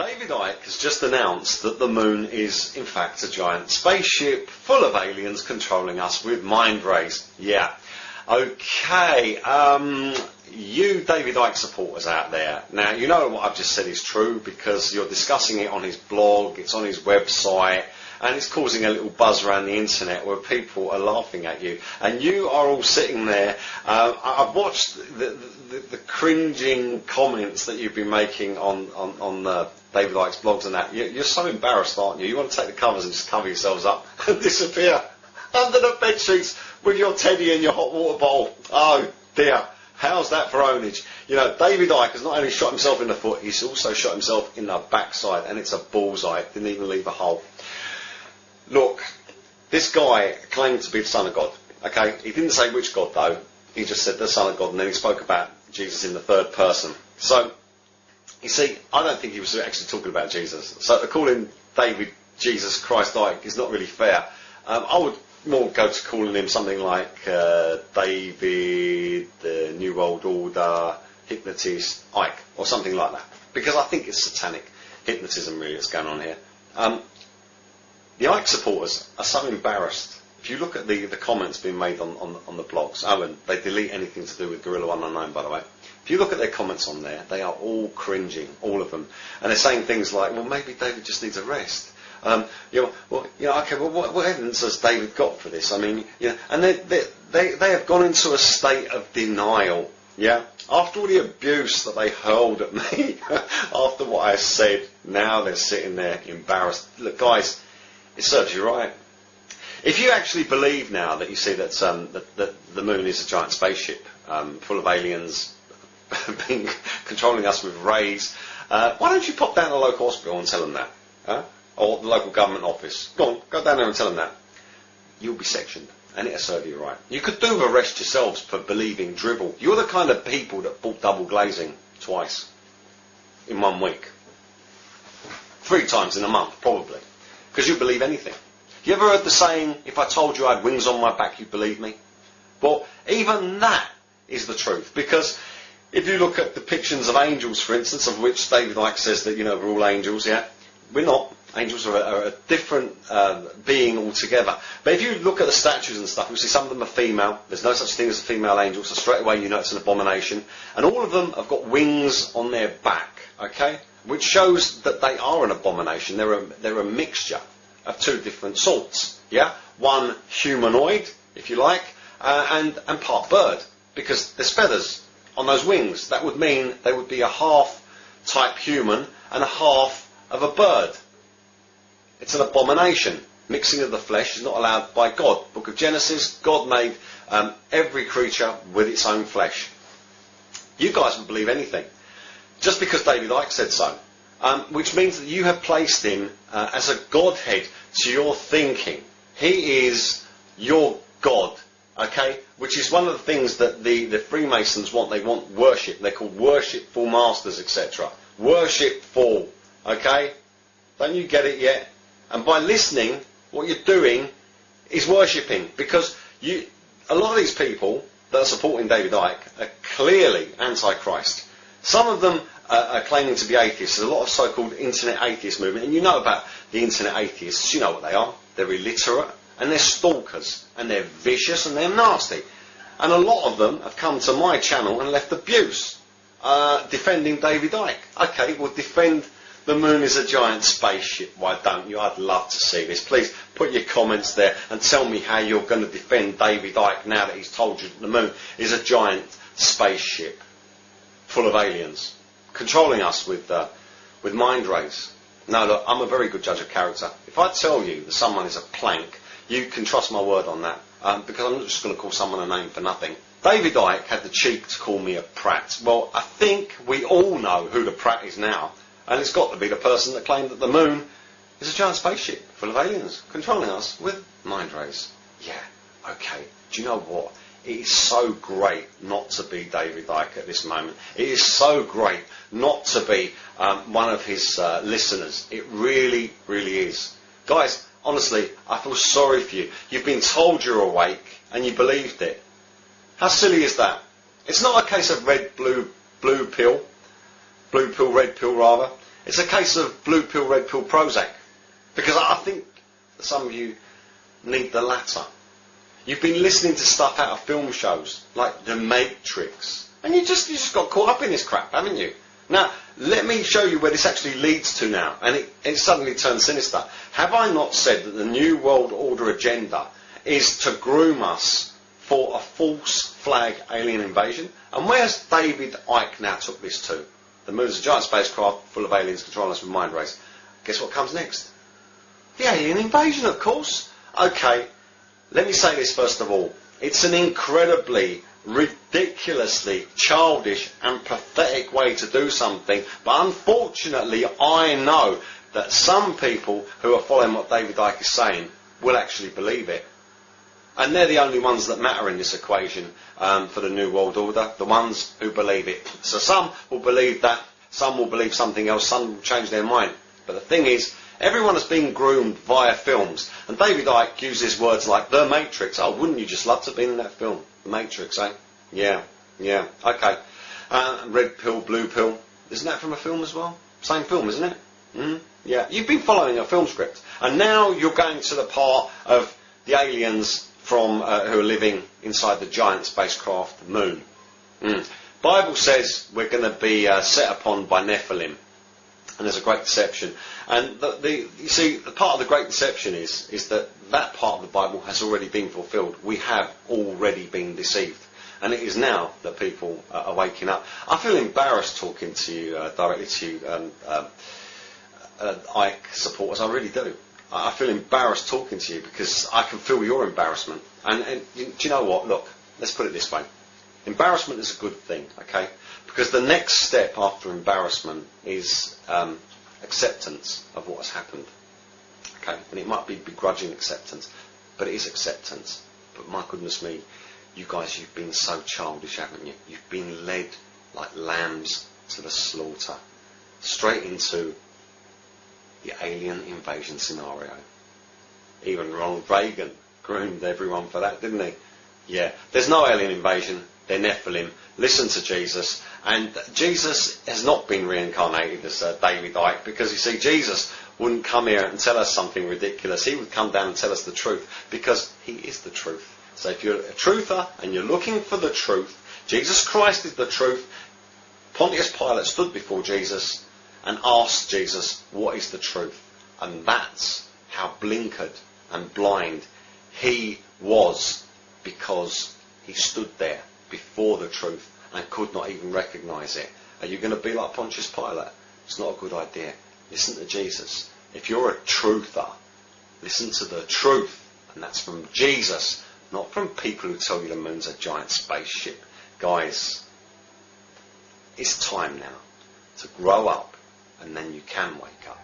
David Icke has just announced that the moon is in fact a giant spaceship full of aliens controlling us with mind rays. Yeah. Okay, you David Icke supporters out there, now you know what I've just said is true because you're discussing it on his blog, it's on his website, and it's causing a little buzz around the internet where people are laughing at you. And you are all sitting there. I've watched the cringing comments that you've been making on David Icke's blogs and that. You're so embarrassed, aren't you? You want to take the covers and just cover yourselves up and disappear under the bed sheets with your teddy and your hot water bottle. Oh dear. How's that for ownage? You know, David Icke has not only shot himself in the foot, he's also shot himself in the backside, and it's a bullseye. Didn't even leave a hole. Look, this guy claimed to be the Son of God. Okay, he didn't say which God though. He just said the Son of God, and then he spoke about Jesus in the third person. So, you see, I don't think he was actually talking about Jesus. So to call him David Jesus Christ Icke is not really fair. I would more go to calling him something like David, the New World Order, Hypnotist Icke, or something like that. Because I think it's satanic hypnotism really that's going on here. The Icke supporters are so embarrassed. If you look at the comments being made on the blogs, and they delete anything to do with Gorilla 199, by the way. If you look at their comments on there, they are all cringing, all of them. And they're saying things like, well, maybe David just needs a rest. Okay, well, what evidence has David got for this? I mean, and they have gone into a state of denial, yeah? After all the abuse that they hurled at me, after what I said, now they're sitting there embarrassed. Look, guys, it serves you right. If you actually believe now that you see that the moon is a giant spaceship full of aliens being controlling us with rays, why don't you pop down to the local hospital and tell them that? Huh? Or the local government office. Go on, go down there and tell them that. You'll be sectioned, and it'll serve you right. You could do arrest yourselves for believing dribble. You're the kind of people that bought double glazing twice in 1 week. 3 times in a month, probably. Because you believe anything. You ever heard the saying, if I told you I had wings on my back, you'd believe me? Well, even that is the truth. Because if you look at depictions of angels, for instance, of which David Icke says that, we're all angels, yeah? We're not. Angels are a different being altogether. But if you look at the statues and stuff, you'll see some of them are female. There's no such thing as a female angel, so straight away you know it's an abomination. And all of them have got wings on their back, okay? Which shows that they are an abomination. They're a mixture of 2 different sorts, yeah? One humanoid, if you like, and part bird, because there's feathers on those wings. That would mean they would be a half type human and a half of a bird. It's an abomination. Mixing of the flesh is not allowed by God. Book of Genesis, God made every creature with its own flesh. You guys would believe anything, just because David Icke said so. Which means that you have placed him as a godhead to your thinking. He is your God, okay? Which is one of the things that the Freemasons want. They want worship. They're called worshipful masters, etc. Worshipful, okay? Don't you get it yet? And by listening, what you're doing is worshipping. Because a lot of these people that are supporting David Icke are clearly anti-Christ. Some of them are claiming to be atheists. There's a lot of so-called internet atheist movement. And you know about the internet atheists. You know what they are. They're illiterate and they're stalkers. And they're vicious and they're nasty. And a lot of them have come to my channel and left abuse defending David Icke. Okay, well, defend the moon is a giant spaceship. Why don't you? I'd love to see this. Please put your comments there and tell me how you're going to defend David Icke now that he's told you that the moon is a giant spaceship full of aliens controlling us with mind rays. Now look, I'm a very good judge of character. If I tell you that someone is a plank, you can trust my word on that, because I'm not just going to call someone a name for nothing. David Icke had the cheek to call me a prat. Well, I think we all know who the prat is now. And it's got to be the person that claimed that the moon is a giant spaceship full of aliens controlling us with mind rays. Yeah, okay. Do you know what? It is so great not to be David Icke at this moment. It is so great not to be one of his listeners. It really, really is. Guys, honestly, I feel sorry for you. You've been told you're awake and you believed it. How silly is that? It's not a case of red, blue pill. Blue pill, red pill rather. It's a case of blue pill, red pill Prozac. Because I think some of you need the latter. You've been listening to stuff out of film shows, like The Matrix. And you just got caught up in this crap, haven't you? Now, let me show you where this actually leads to now. And it suddenly turns sinister. Have I not said that the New World Order agenda is to groom us for a false flag alien invasion? And where's David Icke now took this to? The moon's a giant spacecraft full of aliens controlling us with mind rays. Guess what comes next? The alien invasion, of course. Okay, let me say this first of all. It's an incredibly, ridiculously childish and pathetic way to do something, but unfortunately I know that some people who are following what David Icke is saying will actually believe it. And they're the only ones that matter in this equation for the New World Order, the ones who believe it. So some will believe that, some will believe something else, some will change their mind. But the thing is, everyone has been groomed via films. And David Icke uses words like The Matrix. Oh, wouldn't you just love to be in that film? The Matrix, eh? Yeah, okay. Red pill, blue pill. Isn't that from a film as well? Same film, isn't it? Yeah. You've been following a film script. And now you're going to the part of the aliens from who are living inside the giant spacecraft moon. Bible says we're going to be set upon by Nephilim. And there's a great deception. And you see, the part of the great deception is that part of the Bible has already been fulfilled. We have already been deceived. And it is now that people are waking up. I feel embarrassed talking to you, directly to you, Icke supporters. I really do. I feel embarrassed talking to you because I can feel your embarrassment. And do you know what? Look, let's put it this way. Embarrassment is a good thing, okay? Because the next step after embarrassment is acceptance of what has happened. Okay? And it might be begrudging acceptance, but it is acceptance. But my goodness me, you guys, you've been so childish, haven't you? You've been led like lambs to the slaughter. Straight into the alien invasion scenario. Even Ronald Reagan groomed everyone for that, didn't he? Yeah. There's no alien invasion. They're Nephilim. Listen to Jesus. And Jesus has not been reincarnated as David Icke, because you see, Jesus wouldn't come here and tell us something ridiculous. He would come down and tell us the truth, because he is the truth. So if you're a truther and you're looking for the truth, Jesus Christ is the truth. Pontius Pilate stood before Jesus and asked Jesus, what is the truth? And that's how blinkered and blind he was, because he stood there before the truth and could not even recognise it. Are you going to be like Pontius Pilate? It's not a good idea. Listen to Jesus. If you're a truther, listen to the truth. And that's from Jesus, not from people who tell you the moon's a giant spaceship. Guys, it's time now to grow up, and then you can wake up.